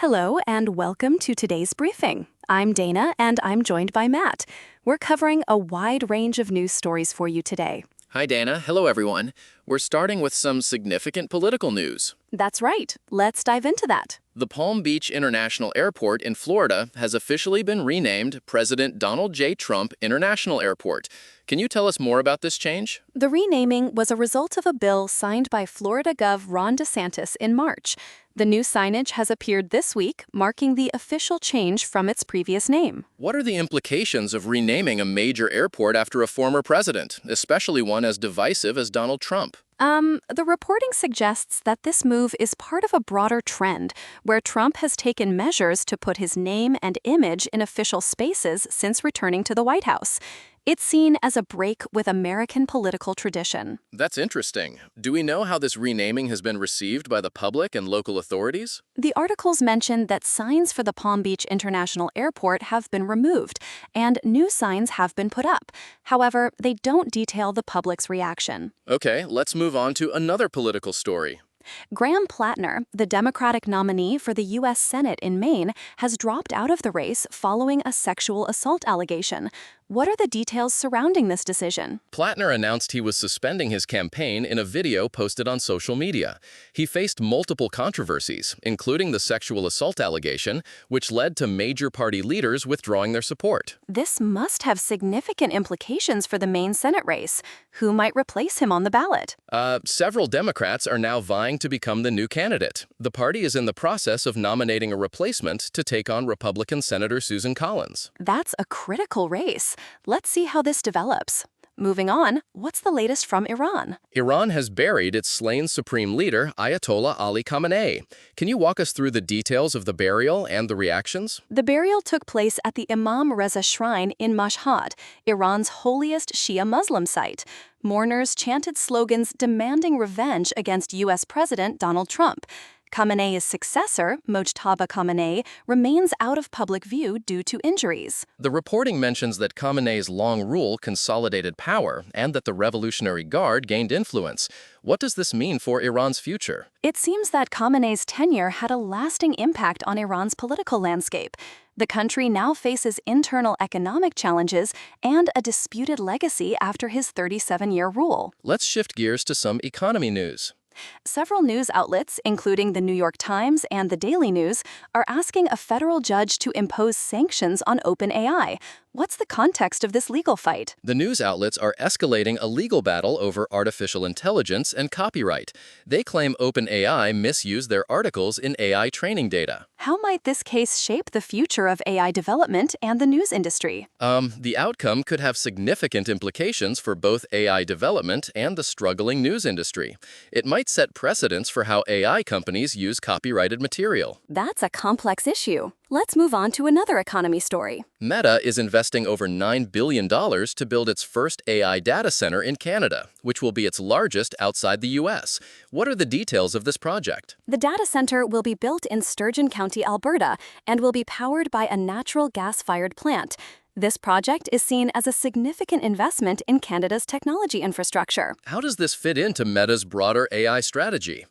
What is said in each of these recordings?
Hello and welcome to today's briefing. I'm Dana and I'm joined by Matt. We're covering a wide range of news stories for you today. Hi, Dana. Hello, everyone. We're starting with some significant political news. That's right. Let's dive into that. The Palm Beach International Airport in Florida has officially been renamed President Donald J. Trump International Airport. Can you tell us more about this change? The renaming was a result of a bill signed by Florida Gov. Ron DeSantis in March. The new signage has appeared this week, marking the official change from its previous name. What are the implications of renaming a major airport after a former president, especially one as divisive as Donald Trump? The reporting suggests that this move is part of a broader trend, where Trump has taken measures to put his name and image in official spaces since returning to the White House. It's seen as a break with American political tradition. That's interesting. Do we know how this renaming has been received by the public and local authorities? The articles mention that signs for the Palm Beach International Airport have been removed, and new signs have been put up. However, they don't detail the public's reaction. Okay, let's move on to another political story. Graham Plattner, the Democratic nominee for the U.S. Senate in Maine, has dropped out of the race following a sexual assault allegation. What are the details surrounding this decision? Plattner announced he was suspending his campaign in a video posted on social media. He faced multiple controversies, including the sexual assault allegation, which led to major party leaders withdrawing their support. This must have significant implications for the Maine Senate race. Who might replace him on the ballot? Several Democrats are now vying to become the new candidate. The party is in the process of nominating a replacement to take on Republican Senator Susan Collins. That's a critical race. Let's see how this develops. Moving on, what's the latest from Iran? Iran has buried its slain supreme leader, Ayatollah Ali Khamenei. Can you walk us through the details of the burial and the reactions? The burial took place at the Imam Reza Shrine in Mashhad, Iran's holiest Shia Muslim site. Mourners chanted slogans demanding revenge against U.S. President Donald Trump. Khamenei's successor, Mojtaba Khamenei, remains out of public view due to injuries. The reporting mentions that Khamenei's long rule consolidated power and that the Revolutionary Guard gained influence. What does this mean for Iran's future? It seems that Khamenei's tenure had a lasting impact on Iran's political landscape. The country now faces internal economic challenges and a disputed legacy after his 37-year rule. Let's shift gears to some economy news. Several news outlets, including the New York Times and the Daily News, are asking a federal judge to impose sanctions on OpenAI. What's the context of this legal fight? The news outlets are escalating a legal battle over artificial intelligence and copyright. They claim OpenAI misused their articles in AI training data. How might this case shape the future of AI development and the news industry? The outcome could have significant implications for both AI development and the struggling news industry. It might set precedents for how AI companies use copyrighted material. That's a complex issue. Let's move on to another economy story. Meta is investing over $9 billion to build its first AI data center in Canada, which will be its largest outside the U.S. What are the details of this project? The data center will be built in Sturgeon County, Alberta, and will be powered by a natural gas-fired plant. This project is seen as a significant investment in Canada's technology infrastructure. How does this fit into Meta's broader AI strategy?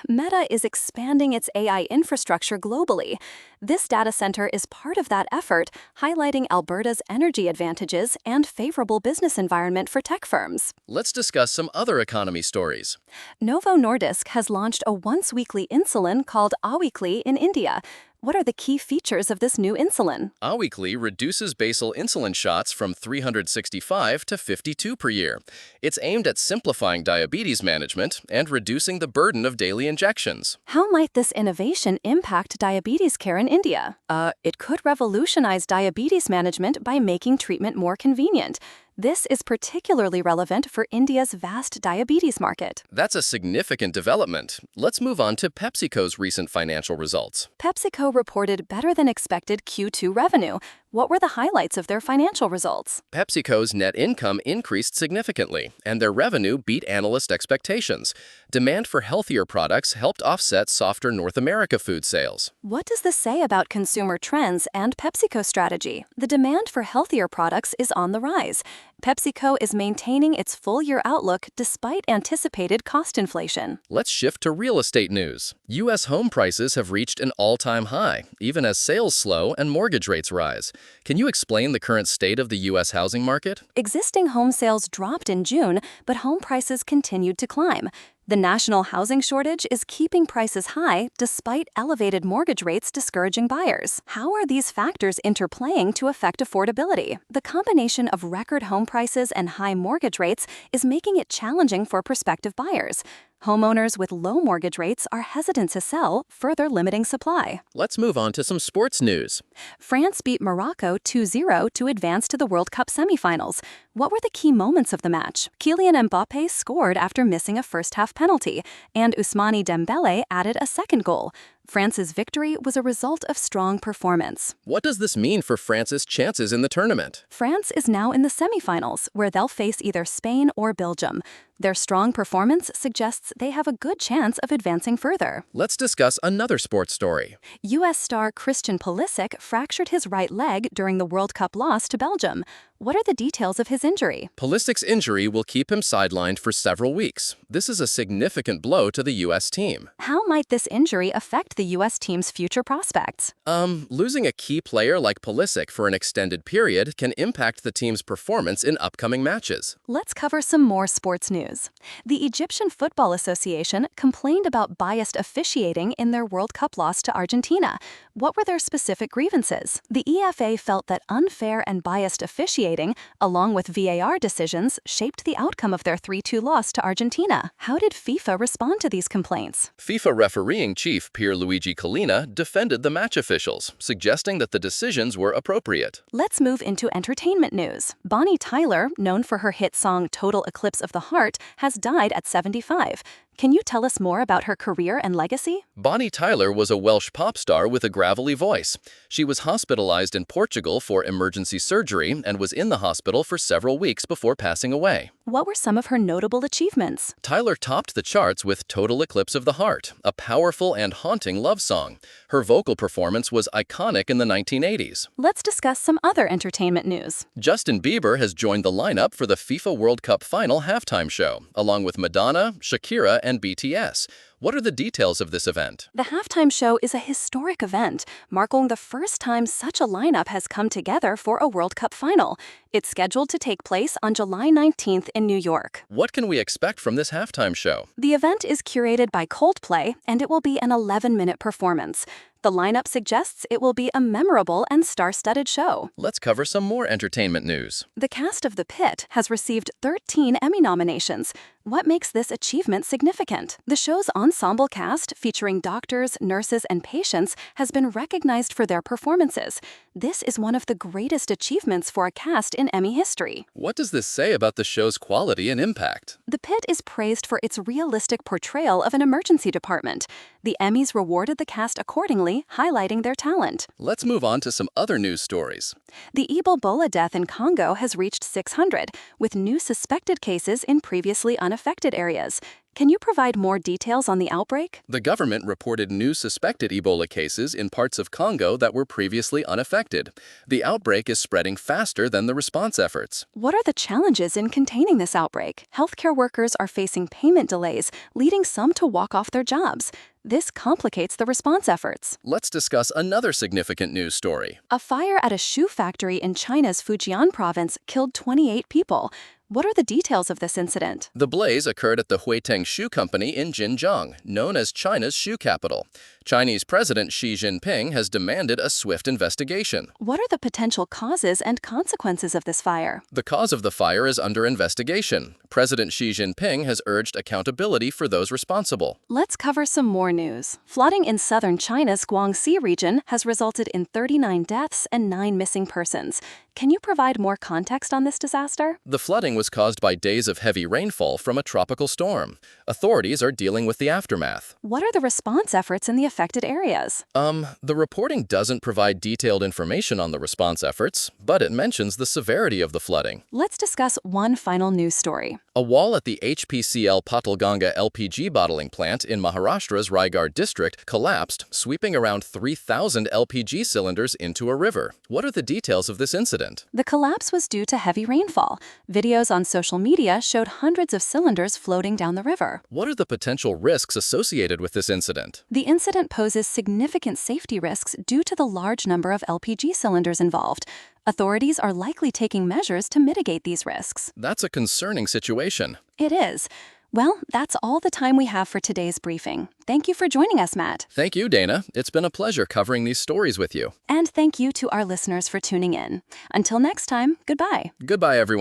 Meta is expanding its AI infrastructure globally. This data center is part of that effort, highlighting Alberta's energy advantages and favorable business environment for tech firms. Let's discuss some other economy stories. Novo Nordisk has launched a once-weekly insulin called Aweekly in India. What are the key features of this new insulin? Aweekly reduces basal insulin shots from 365 to 52 per year. It's aimed at simplifying diabetes management and reducing the burden of daily injections. How might this innovation impact diabetes care in India? It could revolutionize diabetes management by making treatment more convenient. This is particularly relevant for India's vast diabetes market. That's a significant development. Let's move on to PepsiCo's recent financial results. PepsiCo reported better than expected Q2 revenue. What were the highlights of their financial results? PepsiCo's net income increased significantly, and their revenue beat analyst expectations. Demand for healthier products helped offset softer North America food sales. What does this say about consumer trends and PepsiCo's strategy? The demand for healthier products is on the rise. PepsiCo is maintaining its full-year outlook despite anticipated cost inflation. Let's shift to real estate news. U.S. home prices have reached an all-time high, even as sales slow and mortgage rates rise. Can you explain the current state of the U.S. housing market? Existing home sales dropped in June, but home prices continued to climb. The national housing shortage is keeping prices high despite elevated mortgage rates discouraging buyers. How are these factors interplaying to affect affordability? The combination of record home prices and high mortgage rates is making it challenging for prospective buyers. Homeowners with low mortgage rates are hesitant to sell, further limiting supply. Let's move on to some sports news. France beat Morocco 2-0 to advance to the World Cup semifinals. What were the key moments of the match? Kylian Mbappé scored after missing a first-half penalty, and Ousmane Dembélé added a second goal. France's victory was a result of strong performance. What does this mean for France's chances in the tournament? France is now in the semifinals, where they'll face either Spain or Belgium. Their strong performance suggests they have a good chance of advancing further. Let's discuss another sports story. U.S. star Christian Pulisic fractured his right leg during the World Cup loss to Belgium. What are the details of his injury? Pulisic's injury will keep him sidelined for several weeks. This is a significant blow to the U.S. team. How might this injury affect the U.S. team's future prospects? Losing a key player like Pulisic for an extended period can impact the team's performance in upcoming matches. Let's cover some more sports news. The Egyptian Football Association complained about biased officiating in their World Cup loss to Argentina. What were their specific grievances? The EFA felt that unfair and biased officiating, along with VAR decisions, shaped the outcome of their 3-2 loss to Argentina. How did FIFA respond to these complaints? FIFA refereeing chief Pierluigi Collina defended the match officials, suggesting that the decisions were appropriate. Let's move into entertainment news. Bonnie Tyler, known for her hit song Total Eclipse of the Heart, has died at 75. Can you tell us more about her career and legacy? Bonnie Tyler was a Welsh pop star with a gravelly voice. She was hospitalized in Portugal for emergency surgery and was in the hospital for several weeks before passing away. What were some of her notable achievements? Tyler topped the charts with Total Eclipse of the Heart, a powerful and haunting love song. Her vocal performance was iconic in the 1980s. Let's discuss some other entertainment news. Justin Bieber has joined the lineup for the FIFA World Cup final halftime show, along with Madonna, Shakira, and BTS. What are the details of this event? The halftime show is a historic event, marking the first time such a lineup has come together for a World Cup final. It's scheduled to take place on July 19th in New York. What can we expect from this halftime show? The event is curated by Coldplay, and it will be an 11-minute performance. The lineup suggests it will be a memorable and star-studded show. Let's cover some more entertainment news. The cast of The Pit has received 13 Emmy nominations. What makes this achievement significant? The show's ensemble cast, featuring doctors, nurses, and patients, has been recognized for their performances. This is one of the greatest achievements for a cast in Emmy history. What does this say about the show's quality and impact? The Pit is praised for its realistic portrayal of an emergency department. The Emmys rewarded the cast accordingly, highlighting their talent. Let's move on to some other news stories. The Ebola death in Congo has reached 600, with new suspected cases in previously unaffected areas. Can you provide more details on the outbreak? The government reported new suspected Ebola cases in parts of Congo that were previously unaffected. The outbreak is spreading faster than the response efforts. What are the challenges in containing this outbreak? Healthcare workers are facing payment delays, leading some to walk off their jobs. This complicates the response efforts. Let's discuss another significant news story. A fire at a shoe factory in China's Fujian province killed 28 people. What are the details of this incident? The blaze occurred at the Huiteng Shoe Company in Xinjiang, known as China's shoe capital. Chinese President Xi Jinping has demanded a swift investigation. What are the potential causes and consequences of this fire? The cause of the fire is under investigation. President Xi Jinping has urged accountability for those responsible. Let's cover some more news. Flooding in southern China's Guangxi region has resulted in 39 deaths and 9 missing persons. Can you provide more context on this disaster? The flooding was caused by days of heavy rainfall from a tropical storm. Authorities are dealing with the aftermath. What are the response efforts in the affected areas? The reporting doesn't provide detailed information on the response efforts, but it mentions the severity of the flooding. Let's discuss one final news story. A wall at the HPCL Patalganga LPG bottling plant in Maharashtra's Raigad district collapsed, sweeping around 3,000 LPG cylinders into a river. What are the details of this incident? The collapse was due to heavy rainfall. Videos on social media showed hundreds of cylinders floating down the river. What are the potential risks associated with this incident? The incident poses significant safety risks due to the large number of LPG cylinders involved. Authorities are likely taking measures to mitigate these risks. That's a concerning situation. It is. Well, that's all the time we have for today's briefing. Thank you for joining us, Matt. Thank you, Dana. It's been a pleasure covering these stories with you. And thank you to our listeners for tuning in. Until next time, goodbye. Goodbye, everyone.